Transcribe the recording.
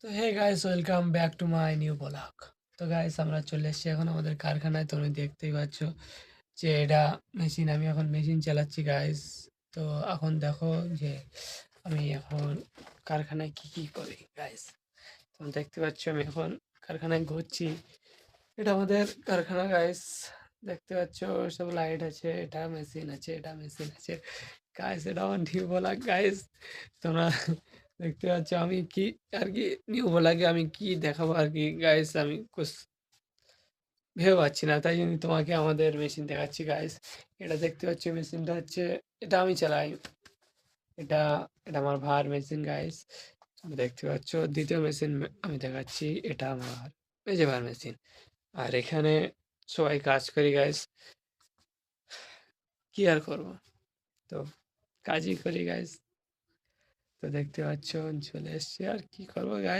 তো hey guys, welcome back to my new blog. তো guys, আমরা চলে এসেছি এখন আমাদের কারখানায়। তুমি দেখতেই পাচ্ছ যে এটা মেশিন, আমি এখন মেশিন চালাচ্ছি গাইস। তো এখন দেখো যে আমি এখন কারখানায় কি কি করি গাইস। তুমি দেখতে পাচ্ছ আমি এখন কারখানায় ঘুরছি। এটা আমাদের কারখানা গাইস। দেখতে পাচ্ছ সব লাইট আছে, এটা মেশিন আছে, এটা মেশিন আছে গাইস। এটা আমার নিউ ব্লগ গাইস। তোমরা দেখতে পাচ্ছ আমি কি আর কি নিউ ব্লগে আমি কি দেখাবো আর কি গাইস, আমি কুছ ভেবে পাচ্ছি না, তাই জন্য তোমাকে আমাদের মেশিন দেখাচ্ছি গাইস। এটা দেখতে পাচ্ছ মেশিনটা হচ্ছে, এটা আমি চালাই। এটা এটা আমার ভার মেশিন গাইস। তুমি দেখতে পাচ্ছ দ্বিতীয় মেশিন আমি দেখাচ্ছি, এটা আমার মেজে ভার মেশিন। আর এখানে সবাই কাজ করি গাইস, কি আর করবো, তো কাজই করি গাইস। তো দেখতে পাচ্ছ চলে এসছি, আর কি করবো গাইস।